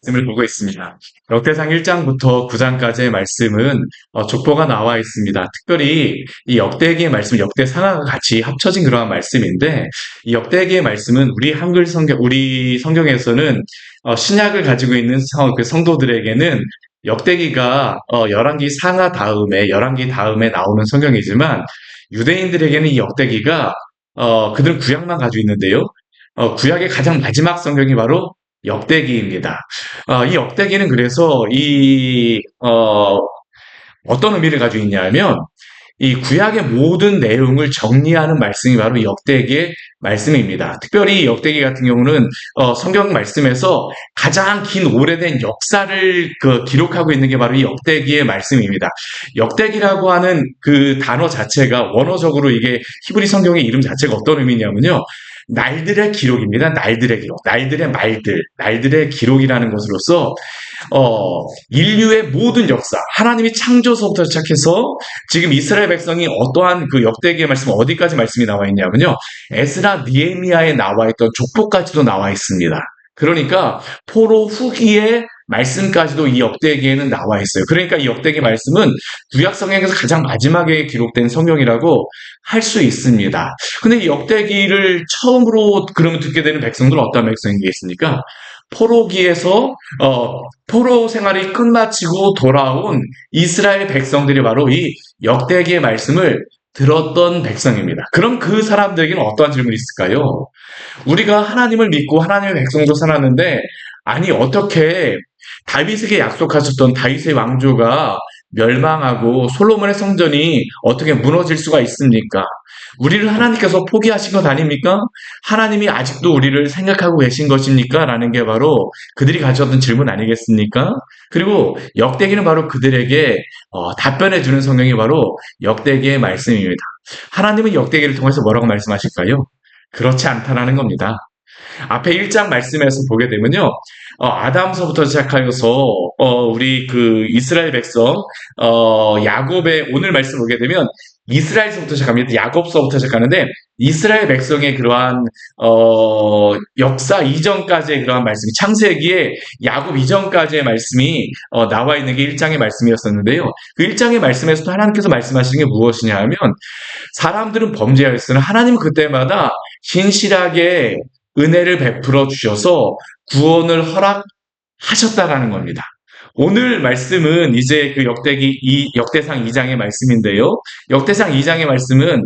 말씀을 보고 있습니다. 역대상 1장부터 9장까지의 말씀은 족보가 나와 있습니다. 특별히 이 역대기의 말씀, 역대상하고 같이 합쳐진 그러한 말씀인데, 이 역대기의 말씀은 우리 성경에서는 신약을 가지고 있는 그 성도들에게는 역대기가 열왕기 상하 다음에, 열왕기 다음에 나오는 성경이지만, 유대인들에게는 이 역대기가 그들은 구약만 가지고 있는데요. 구약의 가장 마지막 성경이 바로 역대기입니다. 이 역대기는 그래서 어떤 의미를 가지고 있냐면, 이 구약의 모든 내용을 정리하는 말씀이 바로 이 역대기의 말씀입니다. 특별히 이 역대기 같은 경우는 성경 말씀에서 가장 긴 오래된 역사를 기록하고 있는 게 바로 이 역대기의 말씀입니다. 역대기라고 하는 그 단어 자체가 원어적으로 이게 히브리 성경의 이름 자체가 어떤 의미냐면요. 날들의 기록입니다. 날들의 기록, 날들의 말들, 날들의 기록이라는 것으로서 인류의 모든 역사, 하나님이 창조서부터 시작해서 지금 이스라엘 백성이 어떠한 그 역대기의 말씀 어디까지 말씀이 나와 있냐면요. 에스라 니에미야에 나와 있던 족보까지도 나와 있습니다. 그러니까 포로 후기의 말씀까지도 이 역대기에는 나와 있어요. 그러니까 이 역대기 말씀은 구약 성경에서 가장 마지막에 기록된 성경이라고 할 수 있습니다. 근데 이 역대기를 처음으로 그러면 듣게 되는 백성들은 어떤 백성이겠습니까? 포로기에서 포로 생활이 끝마치고 돌아온 이스라엘 백성들이 바로 이 역대기의 말씀을 들었던 백성입니다. 그럼 그 사람들에게는 어떠한 질문이 있을까요? 우리가 하나님을 믿고 하나님의 백성으로 살았는데, 아니 어떻게 다윗에게 약속하셨던 다윗의 왕조가 멸망하고 솔로몬의 성전이 어떻게 무너질 수가 있습니까? 우리를 하나님께서 포기하신 것 아닙니까? 하나님이 아직도 우리를 생각하고 계신 것입니까? 라는 게 바로 그들이 가졌던 질문 아니겠습니까? 그리고 역대기는 바로 그들에게 답변해주는 성경이 바로 역대기의 말씀입니다. 하나님은 역대기를 통해서 뭐라고 말씀하실까요? 그렇지 않다라는 겁니다. 앞에 1장 말씀에서 보게 되면요. 아담서부터 시작하여서 우리 그 이스라엘 백성 야곱의 오늘 말씀 보게 되면 이스라엘서부터 시작합니다. 야곱서부터 시작하는데 이스라엘 백성의 그러한 역사 이전까지의 그러한 말씀이 창세기에 야곱 이전까지의 말씀이 나와 있는 게 1장의 말씀이었었는데요. 그 1장의 말씀에서도 하나님께서 말씀하시는 게 무엇이냐 하면 사람들은 범죄하였으나 하나님은 그때마다 신실하게 은혜를 베풀어 주셔서 구원을 허락하셨다라는 겁니다. 오늘 말씀은 이제 그 역대상 2장의 말씀인데요. 역대상 2장의 말씀은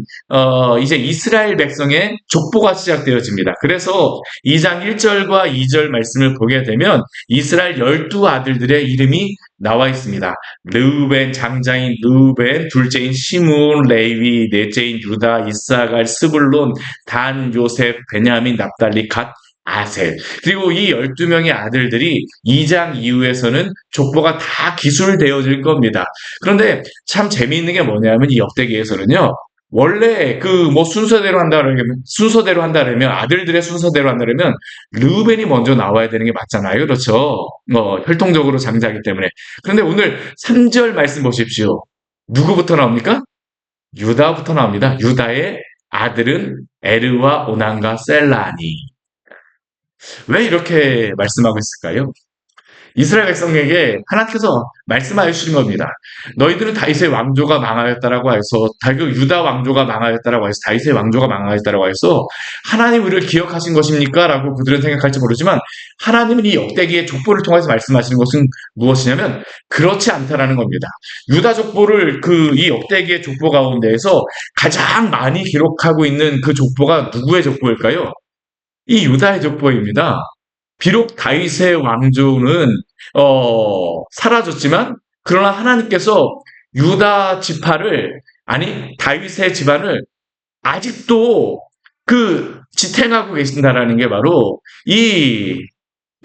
이제 이스라엘 백성의 족보가 시작되어집니다. 그래서 2장 1절과 2절 말씀을 보게 되면 이스라엘 12아들들의 이름이 나와 있습니다. 르우벤, 장자인 르우벤, 둘째인 시므온, 레위, 넷째인 유다, 이사갈, 스불론, 단, 요셉, 베냐민, 납달리, 갓, 아셀. 그리고 이 12명의 아들들이 2장 이후에서는 족보가 다 기술되어질 겁니다. 그런데 참 재미있는 게 뭐냐면 이 역대기에서는요. 원래 순서대로 한다면 아들들의 순서대로 한다면 르우벤이 먼저 나와야 되는 게 맞잖아요. 그렇죠? 혈통적으로 장자이기 때문에. 그런데 오늘 3절 말씀 보십시오. 누구부터 나옵니까? 유다부터 나옵니다. 유다의 아들은 에르와 오난과 셀라니. 왜 이렇게 말씀하고 있을까요? 이스라엘 백성에게 하나님께서 말씀하여 주신 겁니다. 너희들은 다윗의 왕조가 망하였다라고 해서 유다 왕조가 망하였다라고 해서 다윗의 왕조가 망하였다라고 해서 하나님 우리를 기억하신 것입니까? 라고 그들은 생각할지 모르지만 하나님은 이 역대기의 족보를 통해서 말씀하시는 것은 무엇이냐면 그렇지 않다라는 겁니다. 유다 족보를 이 역대기의 족보 가운데에서 가장 많이 기록하고 있는 그 족보가 누구의 족보일까요? 이 유다의 족보입니다. 비록 다윗의 왕조는 사라졌지만 그러나 하나님께서 유다 지파를 다윗의 집안을 아직도 지탱하고 계신다라는 게 바로 이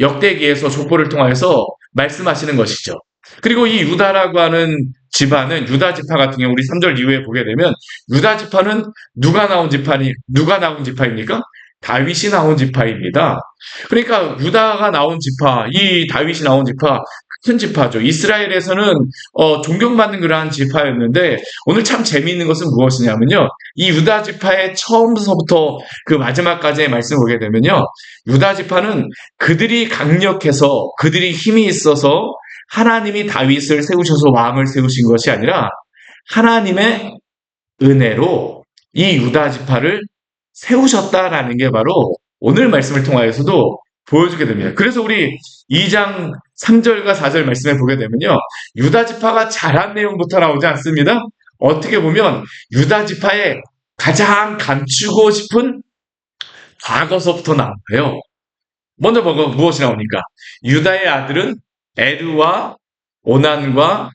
역대기에서 족보를 통해서 말씀하시는 것이죠. 그리고 이 유다라고 하는 집안은 유다 지파 같은 경우 우리 3절 이후에 보게 되면 유다 지파는 누가 나온 지파입니까? 다윗이 나온 지파입니다. 그러니까 유다가 나온 지파, 이 다윗이 나온 지파, 큰 지파죠. 이스라엘에서는 존경받는 그러한 지파였는데 오늘 참 재미있는 것은 무엇이냐면요. 이 유다 지파의 처음서부터 그 마지막까지의 말씀을 보게 되면요. 유다 지파는 그들이 강력해서 그들이 힘이 있어서 하나님이 다윗을 세우셔서 왕을 세우신 것이 아니라 하나님의 은혜로 이 유다 지파를 세우셨다라는 게 바로 오늘 말씀을 통하여서도 보여주게 됩니다. 그래서 우리 2장 3절과 4절 말씀에 보게 되면요. 유다 지파가 잘한 내용부터 나오지 않습니다. 어떻게 보면 유다 지파의 가장 감추고 싶은 과거서부터 나와요. 먼저 무엇이 나오니까? 유다의 아들은 에르와 오난과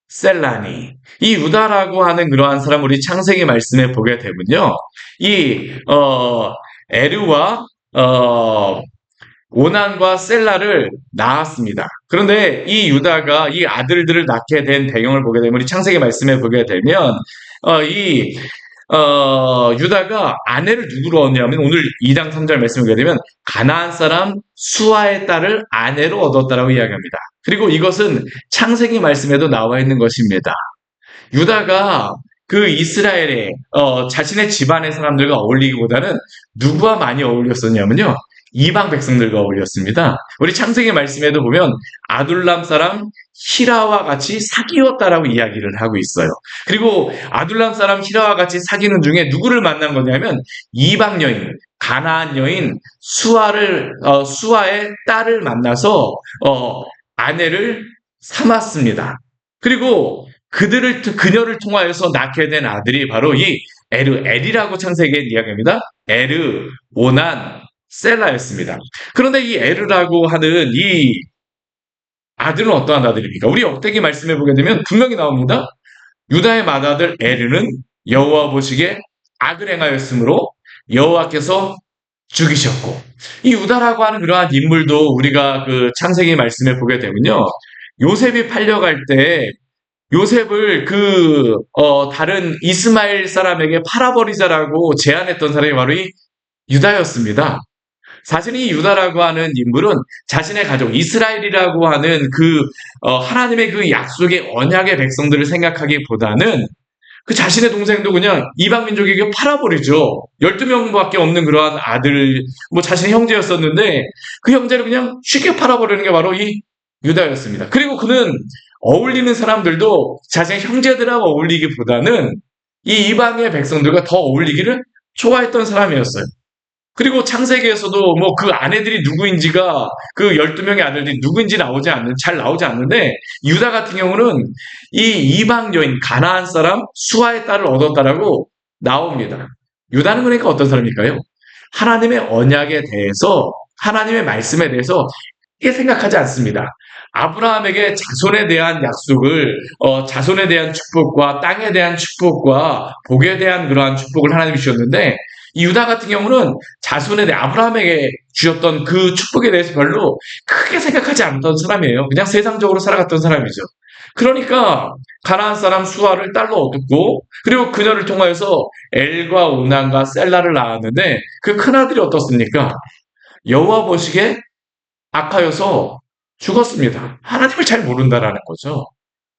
셀라니. 이 유다라고 하는 그러한 사람 우리 창세기 말씀에 보게 되면요. 이 에르와 오난과 셀라를 낳았습니다. 그런데 이 유다가 이 아들들을 낳게 된 배경을 보게 되면 우리 창세기 말씀에 보게 되면 이 유다가 아내를 누구로 얻냐면 오늘 2장 3절 말씀을 보게 되면 가나안 사람 수아의 딸을 아내로 얻었다라고 이야기합니다. 그리고 이것은 창세기 말씀에도 나와 있는 것입니다. 유다가 그 이스라엘에 자신의 집안의 사람들과 어울리기보다는 누구와 많이 어울렸었냐면요. 이방 백성들과 어울렸습니다. 우리 창세기 말씀에도 보면 아둘람 사람 히라와 같이 사귀었다라고 이야기를 하고 있어요. 그리고 아둘람 사람 히라와 같이 사귀는 중에 누구를 만난 거냐면 이방 여인, 가나안 여인 수아의 딸을 만나서 아내를 삼았습니다. 그리고 그녀를 통하여서 낳게 된 아들이 바로 이 엘이라고 창세기에 이야기합니다. 에르, 오난, 셀라였습니다. 그런데 이 에르라고 하는 이 아들은 어떠한 아들입니까? 우리 역대기 말씀해 보게 되면 분명히 나옵니다. 유다의 맏아들 에르는 여호와 보시기에 악을 행하였으므로 여호와께서 죽이셨고, 이 유다라고 하는 그러한 인물도 우리가 그 창세기 말씀에 보게 되면요. 요셉이 팔려갈 때 요셉을 다른 이스마엘 사람에게 팔아버리자라고 제안했던 사람이 바로 이 유다였습니다. 사실 이 유다라고 하는 인물은 자신의 가족, 이스라엘이라고 하는 하나님의 그 약속의 언약의 백성들을 생각하기보다는 그 자신의 동생도 그냥 이방 민족에게 팔아버리죠. 12명밖에 없는 그러한 아들, 자신의 형제였었는데 그 형제를 그냥 쉽게 팔아버리는 게 바로 이 유다였습니다. 그리고 그는 어울리는 사람들도 자신의 형제들하고 어울리기보다는 이 이방의 백성들과 더 어울리기를 좋아했던 사람이었어요. 그리고 창세기에서도 그 아내들이 누구인지가 그 12명의 아들들이 누구인지 잘 나오지 않는데 유다 같은 경우는 이 이방 여인 가나안 사람 수아의 딸을 얻었다라고 나옵니다. 유다는 그러니까 어떤 사람일까요? 하나님의 언약에 대해서 하나님의 말씀에 대해서 크게 생각하지 않습니다. 아브라함에게 자손에 대한 약속을 자손에 대한 축복과 땅에 대한 축복과 복에 대한 그러한 축복을 하나님이 주셨는데 이 유다 같은 경우는 자손에 대해 아브라함에게 주셨던 그 축복에 대해서 별로 크게 생각하지 않던 사람이에요. 그냥 세상적으로 살아갔던 사람이죠. 그러니까 가나안 사람 수아를 딸로 얻었고 그리고 그녀를 통하여서 엘과 오난과 셀라를 낳았는데 그 큰아들이 어떻습니까? 여호와 보시기에 악하여서 죽었습니다. 하나님을 잘 모른다라는 거죠.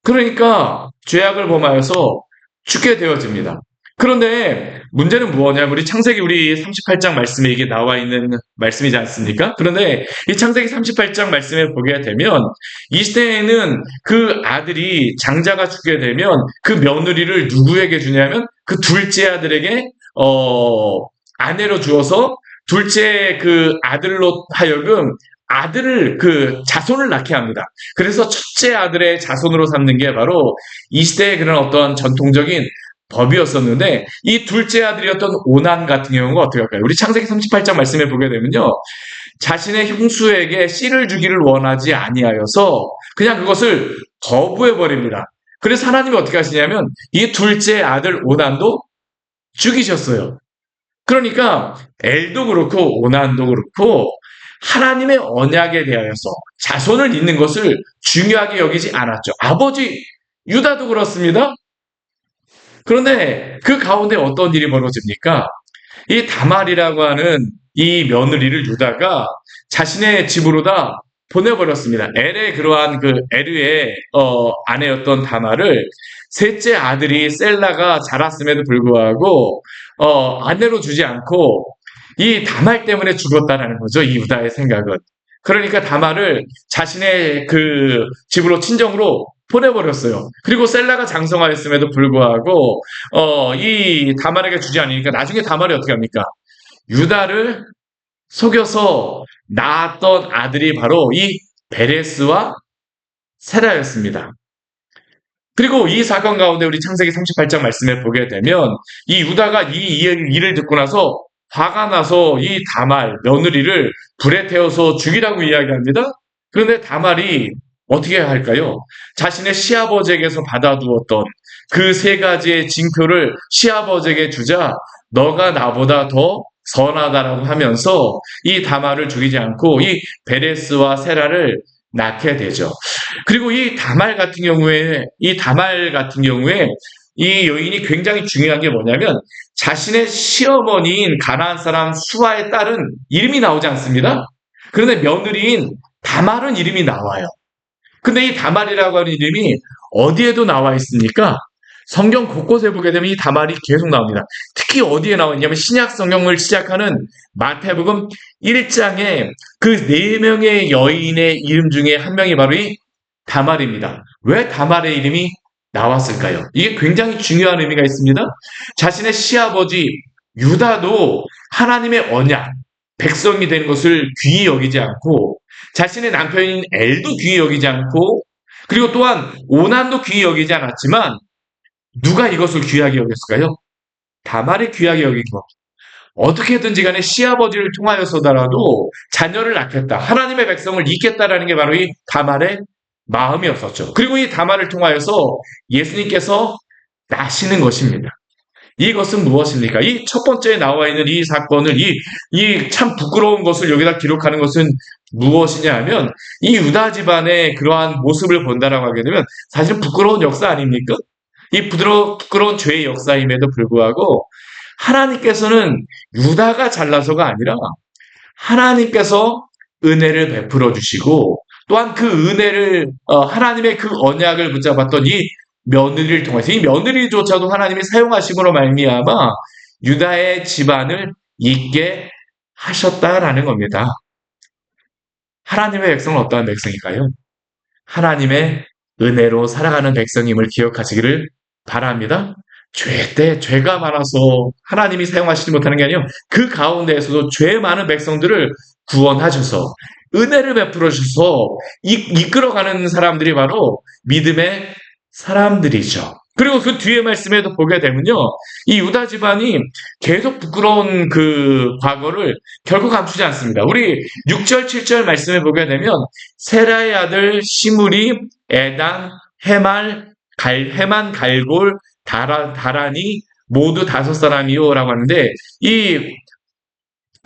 그러니까 죄악을 범하여서 죽게 되어집니다. 그런데 문제는 무엇이냐? 우리 창세기 우리 38장 말씀에 이게 나와 있는 말씀이지 않습니까? 그런데 이 창세기 38장 말씀에 보게 되면 이 시대에는 그 아들이 장자가 죽게 되면 그 며느리를 누구에게 주냐면 그 둘째 아들에게 아내로 주어서 둘째 그 아들로 하여금 아들을 자손을 낳게 합니다. 그래서 첫째 아들의 자손으로 삼는 게 바로 이 시대의 그런 어떤 전통적인 법이었었는데 이 둘째 아들이었던 오난 같은 경우가 어떻게 할까요? 우리 창세기 38장 말씀에 보게 되면요. 자신의 형수에게 씨를 주기를 원하지 아니하여서 그냥 그것을 거부해버립니다. 그래서 하나님이 어떻게 하시냐면 이 둘째 아들 오난도 죽이셨어요. 그러니까 엘도 그렇고 오난도 그렇고 하나님의 언약에 대하여서 자손을 잇는 것을 중요하게 여기지 않았죠. 아버지 유다도 그렇습니다. 그런데 그 가운데 어떤 일이 벌어집니까? 이 다말이라고 하는 이 며느리를 유다가 자신의 집으로다 보내버렸습니다. 엘의 그러한 그 에르의 아내였던 다말을 셋째 아들이 셀라가 자랐음에도 불구하고 아내로 주지 않고 이 다말 때문에 죽었다라는 거죠. 이 유다의 생각은. 그러니까 다말을 자신의 그 집으로 친정으로 보내버렸어요. 그리고 셀라가 장성하였음에도 불구하고 이 다말에게 주지 않으니까 나중에 다말이 어떻게 합니까? 유다를 속여서 낳았던 아들이 바로 이 베레스와 세라였습니다. 그리고 이 사건 가운데 우리 창세기 38장 말씀에 보게 되면 이 유다가 이 일을 듣고 나서 화가 나서 이 다말 며느리를 불에 태워서 죽이라고 이야기합니다. 그런데 다말이 어떻게 할까요? 자신의 시아버지에게서 받아두었던 그 세 가지의 징표를 시아버지에게 주자 너가 나보다 더 선하다라고 하면서 이 다말을 죽이지 않고 이 베레스와 세라를 낳게 되죠. 그리고 이 다말 같은 경우에 이 여인이 굉장히 중요한 게 뭐냐면 자신의 시어머니인 가나안 사람 수아의 딸은 이름이 나오지 않습니다. 그런데 며느리인 다말은 이름이 나와요. 근데 이 다말이라고 하는 이름이 어디에도 나와 있습니까? 성경 곳곳에 보게 되면 이 다말이 계속 나옵니다. 특히 어디에 나와 있냐면 신약 성경을 시작하는 마태복음 1장에 그 네 명의 여인의 이름 중에 한 명이 바로 이 다말입니다. 왜 다말의 이름이 나왔을까요? 이게 굉장히 중요한 의미가 있습니다. 자신의 시아버지 유다도 하나님의 언약, 백성이 되는 것을 귀히 여기지 않고 자신의 남편인 엘도 귀히 여기지 않고 그리고 또한 오난도 귀히 여기지 않았지만 누가 이것을 귀하게 여겼을까요? 다말이 귀하게 여기고 어떻게든지 간에 시아버지를 통하여서더라도 자녀를 낳겠다. 하나님의 백성을 잇겠다라는 게 바로 이 다말의 마음이었었죠. 그리고 이 다말을 통하여서 예수님께서 나시는 것입니다. 이것은 무엇입니까? 이 첫 번째에 나와 있는 이 사건을 이 참 부끄러운 것을 여기다 기록하는 것은 무엇이냐 하면 이 유다 집안의 그러한 모습을 본다라고 하게 되면 사실 부끄러운 역사 아닙니까? 이 부끄러운 죄의 역사임에도 불구하고 하나님께서는 유다가 잘나서가 아니라 하나님께서 은혜를 베풀어 주시고 또한 그 은혜를 하나님의 그 언약을 붙잡았던 이 며느리를 통해서 이 며느리조차도 하나님이 사용하심으로 말미암아 유다의 집안을 잇게 하셨다라는 겁니다. 하나님의 백성은 어떠한 백성일까요? 하나님의 은혜로 살아가는 백성임을 기억하시기를 바랍니다. 죄 때 죄가 많아서 하나님이 사용하시지 못하는 게 아니라 그 가운데에서도 죄 많은 백성들을 구원하셔서 은혜를 베풀어 주셔서 이끌어가는 사람들이 바로 믿음의 사람들이죠. 그리고 그 뒤에 말씀에도 보게 되면요. 이 유다 집안이 계속 부끄러운 그 과거를 결코 감추지 않습니다. 우리 6절, 7절 말씀에 보게 되면 세라의 아들 시므리, 에단, 해만, 갈골, 다란이 모두 5사람이요 라고 하는데 이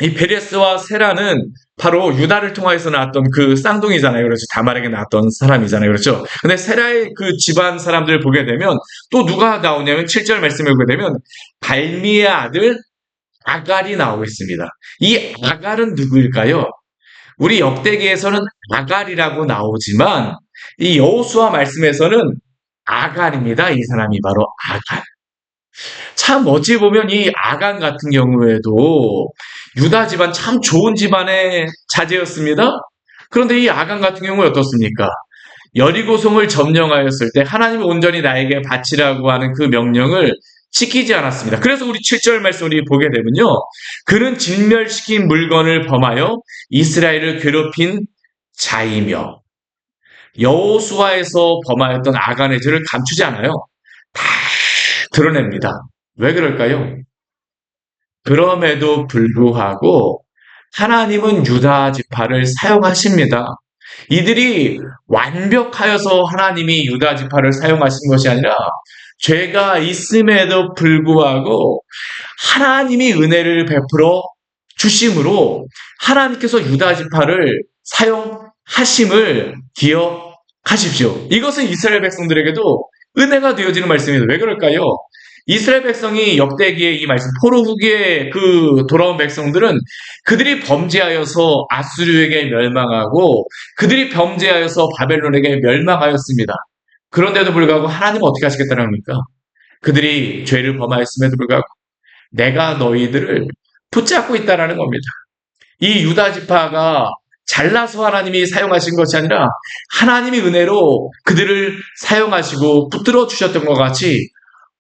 베레스와 세라는 바로 유다를 통해서 나왔던 그 쌍둥이잖아요. 그렇죠. 다말에게 나왔던 사람이잖아요. 그렇죠. 근데 세라의 그 집안 사람들을 보게 되면 또 누가 나오냐면 7절 말씀을 보게 되면 발미의 아들 아갈이 나오고 있습니다. 이 아갈은 누구일까요? 우리 역대기에서는 아갈이라고 나오지만 이 여호수아 말씀에서는 아갈입니다. 이 사람이 바로 아갈. 참 어찌 보면 이 아간 같은 경우에도 유다 집안 참 좋은 집안의 자제였습니다. 그런데 이 아간 같은 경우는 어떻습니까? 여리고성을 점령하였을 때 하나님이 온전히 나에게 바치라고 하는 그 명령을 지키지 않았습니다. 그래서 우리 7절 말씀을 보게 되면요. 그는 진멸시킨 물건을 범하여 이스라엘을 괴롭힌 자이며 여호수아에서 범하였던 아간의 죄를 감추지 않아요. 다 드러냅니다. 왜 그럴까요? 그럼에도 불구하고 하나님은 유다 지파를 사용하십니다. 이들이 완벽하여서 하나님이 유다 지파를 사용하신 것이 아니라 죄가 있음에도 불구하고 하나님이 은혜를 베풀어 주심으로 하나님께서 유다 지파를 사용하심을 기억하십시오. 이것은 이스라엘 백성들에게도 은혜가 되어지는 말씀입니다. 왜 그럴까요? 이스라엘 백성이 역대기에 이 말씀, 포로 후기에 그 돌아온 백성들은 그들이 범죄하여서 아수르에게 멸망하고 그들이 범죄하여서 바벨론에게 멸망하였습니다. 그런데도 불구하고 하나님은 어떻게 하시겠다는 겁니까? 그들이 죄를 범하였음에도 불구하고 내가 너희들을 붙잡고 있다라는 겁니다. 이 유다 지파가 잘나서 하나님이 사용하신 것이 아니라 하나님이 은혜로 그들을 사용하시고 붙들어 주셨던 것 같이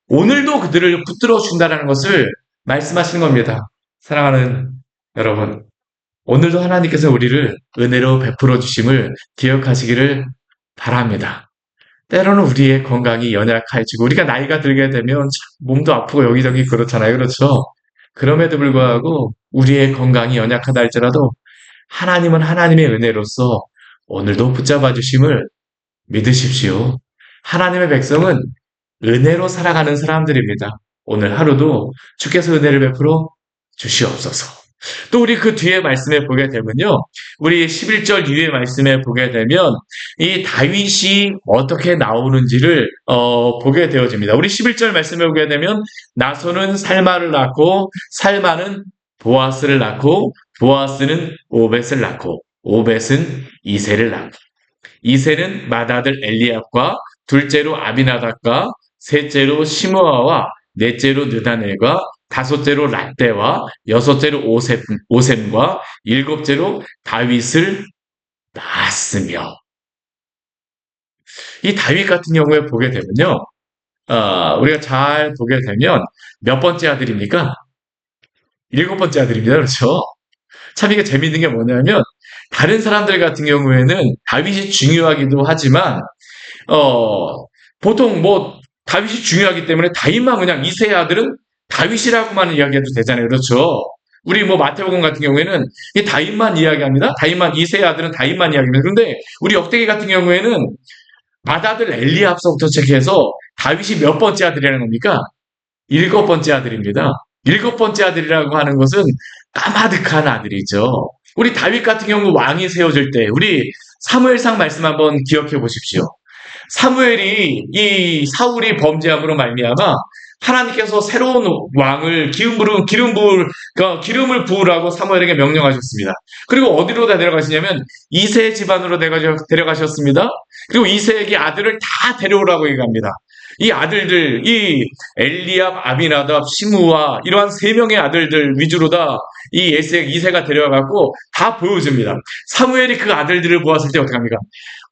오늘도 그들을 붙들어 준다는 것을 말씀하시는 겁니다. 사랑하는 여러분, 오늘도 하나님께서 우리를 은혜로 베풀어 주심을 기억하시기를 바랍니다. 때로는 우리의 건강이 연약해지고 우리가 나이가 들게 되면 참 몸도 아프고 여기저기 그렇잖아요. 그렇죠? 그럼에도 불구하고 우리의 건강이 연약하다 할지라도 하나님은 하나님의 은혜로서 오늘도 붙잡아 주심을 믿으십시오. 하나님의 백성은 은혜로 살아가는 사람들입니다. 오늘 하루도 주께서 은혜를 베풀어 주시옵소서. 또 우리 그 뒤에 말씀에 보게 되면요. 우리 11절 이후의 말씀에 보게 되면 이 다윗이 어떻게 나오는지를 보게 되어집니다. 우리 11절 말씀에 보게 되면 나손은 살마를 낳고 살마는 보아스를 낳고 보아스는 오벳을 낳고 오벳은 이새를 낳고 이새는 맏아들 엘리압과 둘째로 아비나답과 셋째로 시므아와 넷째로 느다넬과 다섯째로 랍대와 여섯째로 오셈과 일곱째로 다윗을 낳았으며 이 다윗 같은 경우에 보게 되면요. 우리가 잘 보게 되면 몇 번째 아들입니까? 일곱 번째 아들입니다. 그렇죠? 참 이게 재밌는 게 뭐냐면 다른 사람들 같은 경우에는 다윗이 중요하기도 하지만 보통 뭐 다윗이 중요하기 때문에 다윗만 그냥 이세의 아들은 다윗이라고만 이야기해도 되잖아요. 그렇죠? 우리 뭐 마태복음 같은 경우에는 이 다윗만 이야기합니다. 다윗만 이세의 아들은 다윗만 이야기합니다. 그런데 우리 역대기 같은 경우에는 맏아들 엘리압서부터 시작해서 다윗이 몇 번째 아들이라는 겁니까? 일곱 번째 아들입니다. 일곱 번째 아들이라고 하는 것은 까마득한 아들이죠. 우리 다윗 같은 경우 왕이 세워질 때 우리 사무엘상 말씀 한번 기억해 보십시오. 사무엘이 이 사울이 범죄함으로 말미암아 하나님께서 새로운 왕을 기름을 부으라고 사무엘에게 명령하셨습니다. 그리고 어디로 다 데려가시냐면 이세 집안으로 데려가셨습니다. 그리고 이세에게 아들을 다 데려오라고 얘기합니다. 이 아들들, 이 엘리압, 아비나답, 시므와 이러한 세 명의 아들들 위주로 다 이 이세가 데려와갖고 다 보여줍니다. 사무엘이 그 아들들을 보았을 때 어떻게 합니까?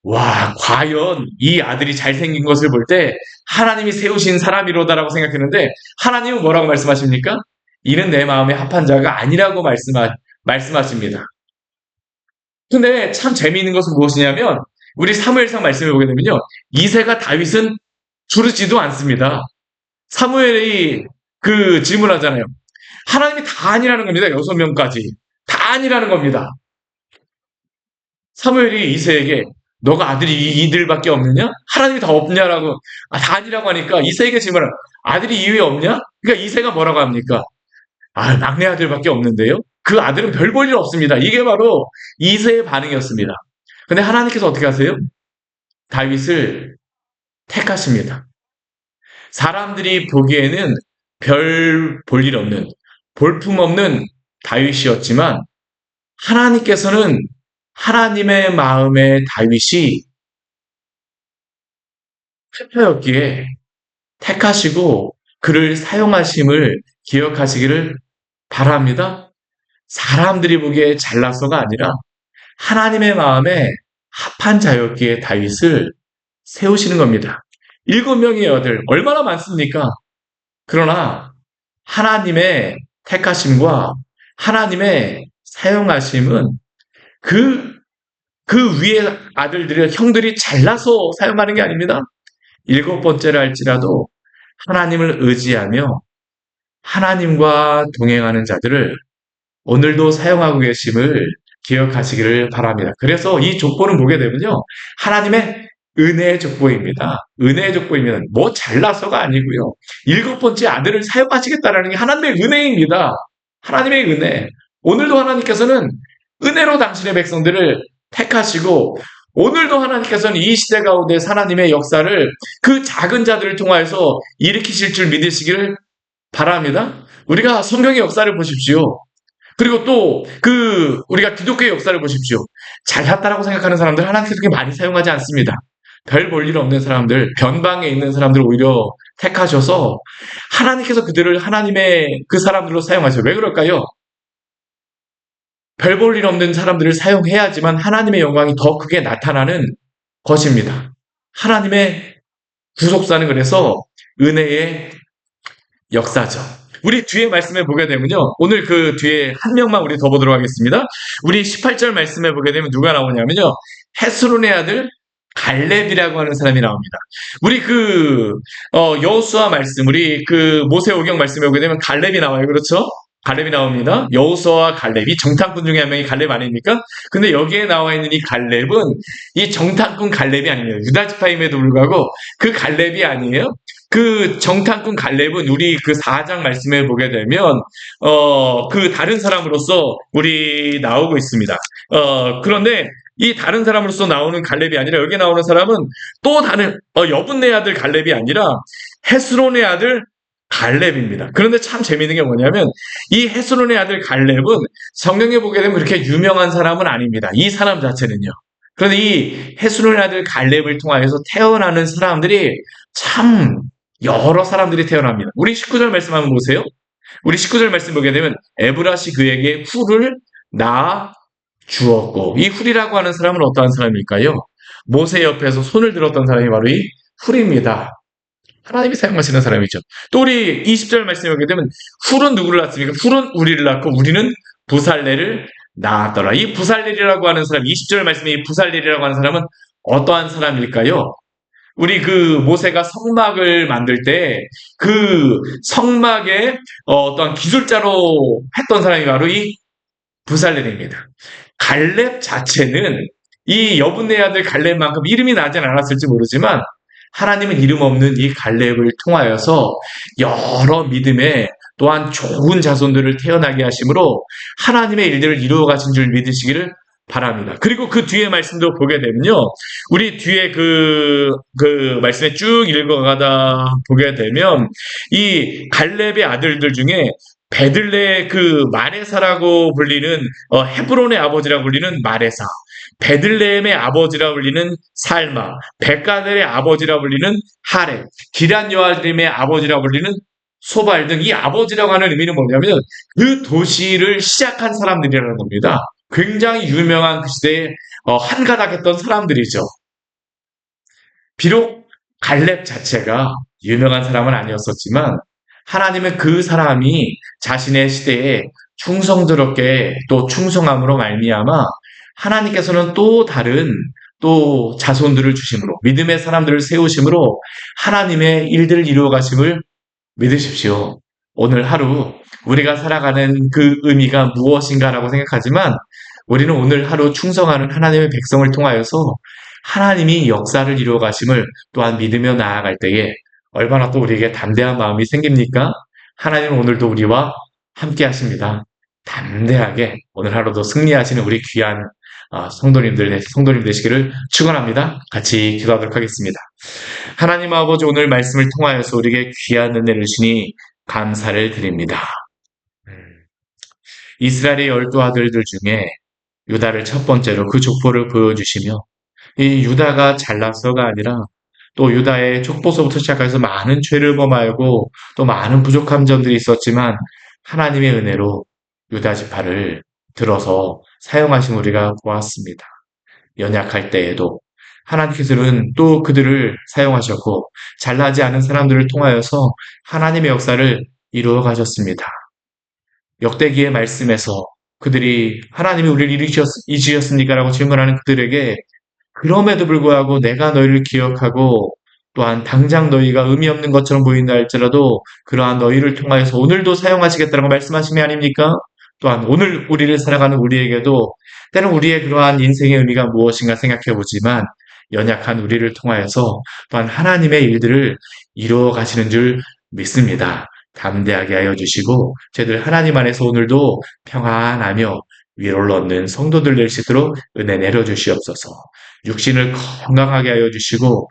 와, 과연 이 아들이 잘생긴 것을 볼 때 하나님이 세우신 사람이로다라고 생각했는데 하나님은 뭐라고 말씀하십니까? 이는 내 마음에 합한 자가 아니라고 말씀하십니다. 근데 참 재미있는 것은 무엇이냐면 우리 사무엘상 말씀을 보게 되면요. 이새가 다윗은 주르지도 않습니다. 사무엘이 그 질문하잖아요. 하나님이 다 아니라는 겁니다. 6명까지. 다 아니라는 겁니다. 사무엘이 이새에게 너가 아들이 이들밖에 없느냐? 하나님이 다 없냐라고 다 아니라고 하니까 이새에게 질문을 아들이 이외에 없냐? 그러니까 이새가 뭐라고 합니까? 막내 아들밖에 없는데요. 그 아들은 별 볼 일 없습니다. 이게 바로 이새의 반응이었습니다. 근데 하나님께서 어떻게 하세요? 다윗을 택하십니다. 사람들이 보기에는 별 볼 일 없는 볼품없는 다윗이었지만 하나님께서는 하나님의 마음에 다윗이 표였기에 택하시고 그를 사용하심을 기억하시기를 바랍니다. 사람들이 보기에 잘나서가 아니라 하나님의 마음에 합한 자였기에 다윗을 세우시는 겁니다. 7명의 아들 얼마나 많습니까? 그러나 하나님의 택하심과 하나님의 사용하심은 그 위에 아들들의 형들이 잘나서 사용하는 게 아닙니다. 7번째라 할지라도 하나님을 의지하며 하나님과 동행하는 자들을 오늘도 사용하고 계심을 기억하시기를 바랍니다. 그래서 이 족보는 보게 되면요. 하나님의 은혜의 족보입니다. 은혜의 족보입니다. 뭐 잘나서가 아니고요. 7번째 아들을 사용하시겠다라는 게 하나님의 은혜입니다. 하나님의 은혜. 오늘도 하나님께서는 은혜로 당신의 백성들을 택하시고 오늘도 하나님께서는 이 시대 가운데 하나님의 역사를 그 작은 자들을 통하여서 일으키실 줄 믿으시기를 바랍니다. 우리가 성경의 역사를 보십시오. 그리고 또 우리가 기독교의 역사를 보십시오. 잘났다라고 생각하는 사람들 하나님께서 그렇게 많이 사용하지 않습니다. 별 볼 일 없는 사람들, 변방에 있는 사람들 오히려 택하셔서 하나님께서 그들을 하나님의 그 사람들로 사용하세요. 왜 그럴까요? 별 볼 일 없는 사람들을 사용해야지만 하나님의 영광이 더 크게 나타나는 것입니다. 하나님의 구속사는 그래서 은혜의 역사죠. 우리 뒤에 말씀에 보게 되면요. 오늘 그 뒤에 한 명만 우리 더 보도록 하겠습니다. 우리 18절 말씀에 보게 되면 누가 나오냐면요. 헤스론의 아들 갈렙이라고 하는 사람이 나옵니다. 우리 여호수아 말씀, 우리 모세오경 말씀에 보게 되면 갈렙이 나와요. 그렇죠? 갈렙이 나옵니다. 여호수아와 갈렙이 정탐꾼 중에 한 명이 갈렙 아닙니까? 근데 여기에 나와 있는 이 갈렙은 이 정탐꾼 갈렙이 아니에요. 유다 지파임에도 불구하고 그 갈렙이 아니에요. 그 정탐꾼 갈렙은 우리 4장 말씀에 보게 되면 다른 사람으로서 우리 나오고 있습니다. 그런데 이 다른 사람으로서 나오는 갈렙이 아니라 여기 나오는 사람은 또 다른 여분네 아들 갈렙이 아니라 헤스론의 아들 갈렙입니다. 그런데 참 재미있는 게 뭐냐면 이 헤스론의 아들 갈렙은 성경에 보게 되면 그렇게 유명한 사람은 아닙니다. 이 사람 자체는요. 그런데 이 헤스론의 아들 갈렙을 통하여서 태어나는 사람들이 참 여러 사람들이 태어납니다. 우리 19절 말씀 한번 보세요. 우리 19절 말씀 보게 되면 에브라시 그에게 훌을 낳아 주었고, 이 훌이라고 하는 사람은 어떠한 사람일까요? 모세 옆에서 손을 들었던 사람이 바로 이 훌입니다. 하나님이 사용하시는 사람이죠. 또 우리 20절 말씀에 보게 되면 훌은 누구를 낳습니까? 훌은 우리를 낳고 우리는 부살레를 낳았더라. 이 부살렐이라고 하는 사람, 20절 말씀에 이 부살렐이라고 하는 사람은 어떠한 사람일까요? 우리 모세가 성막을 만들 때 성막의 어떠한 기술자로 했던 사람이 바로 이 부살렐입니다. 갈렙 자체는 이 여분네 아들 갈렙만큼 이름이 나진 않았을지 모르지만 하나님은 이름 없는 이 갈렙을 통하여서 여러 믿음의 또한 좋은 자손들을 태어나게 하심으로 하나님의 일들을 이루어 가신 줄 믿으시기를 바랍니다. 그리고 그 뒤에 말씀도 보게 되면요. 우리 뒤에 말씀에 쭉 읽어가다 보게 되면 이 갈렙의 아들들 중에 베들레 마레사라고 불리는 헤브론의 아버지라고 불리는 마레사, 베들레헴의 아버지라고 불리는 살마, 백가델의 아버지라고 불리는 하렙, 기란 여아림의 아버지라고 불리는 소발 등 이 아버지라고 하는 의미는 뭐냐면 그 도시를 시작한 사람들이라는 겁니다. 굉장히 유명한 그 시대에 한가닥했던 사람들이죠. 비록 갈렙 자체가 유명한 사람은 아니었었지만 하나님은 그 사람이 자신의 시대에 충성스럽게 또 충성함으로 말미암아 하나님께서는 또 다른 또 자손들을 주심으로 믿음의 사람들을 세우심으로 하나님의 일들을 이루어 가심을 믿으십시오. 오늘 하루 우리가 살아가는 그 의미가 무엇인가라고 생각하지만 우리는 오늘 하루 충성하는 하나님의 백성을 통하여서 하나님이 역사를 이루어 가심을 또한 믿으며 나아갈 때에 얼마나 또 우리에게 담대한 마음이 생깁니까? 하나님은 오늘도 우리와 함께 하십니다. 담대하게 오늘 하루도 승리하시는 우리 귀한 성도님 되시기를 축원합니다. 같이 기도하도록 하겠습니다. 하나님 아버지, 오늘 말씀을 통하여서 우리에게 귀한 은혜를 주시니 감사를 드립니다. 이스라엘의 12아들들 중에 유다를 첫 번째로 그 족보를 보여주시며 이 유다가 잘나서가 아니라 또 유다의 족보서부터 시작해서 많은 죄를 범하고 또 많은 부족한 점들이 있었지만 하나님의 은혜로 유다 지파를 들어서 사용하신 우리가 보았습니다. 연약할 때에도 하나님께서는 또 그들을 사용하셨고 잘나지 않은 사람들을 통하여서 하나님의 역사를 이루어 가셨습니다. 역대기의 말씀에서 그들이 하나님이 우리를 잊으셨습니까? 라고 질문하는 그들에게 그럼에도 불구하고 내가 너희를 기억하고 또한 당장 너희가 의미 없는 것처럼 보인다 할지라도 그러한 너희를 통하여서 오늘도 사용하시겠다고 말씀하신 게 아닙니까? 또한 오늘 우리를 살아가는 우리에게도 때는 우리의 그러한 인생의 의미가 무엇인가 생각해 보지만 연약한 우리를 통하여서 또한 하나님의 일들을 이루어 가시는 줄 믿습니다. 담대하게 하여 주시고 저희들 하나님 안에서 오늘도 평안하며 위로를 얻는 성도들 될 수 있도록 은혜 내려주시옵소서. 육신을 건강하게 하여 주시고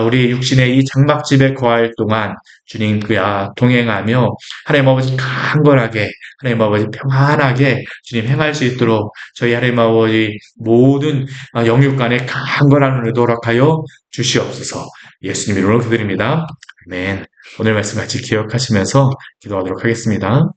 우리 육신의 이 장막집에 거할 동안 주님과 동행하며 하나님 아버지 강건하게 하나님 아버지 평안하게 주님 행할 수 있도록 저희 하나님 아버지 모든 영육 간에 강건한 은혜 도락하여 주시옵소서. 예수님 이름으로 기도드립니다. 아멘. 오늘 말씀 같이 기억하시면서 기도하도록 하겠습니다.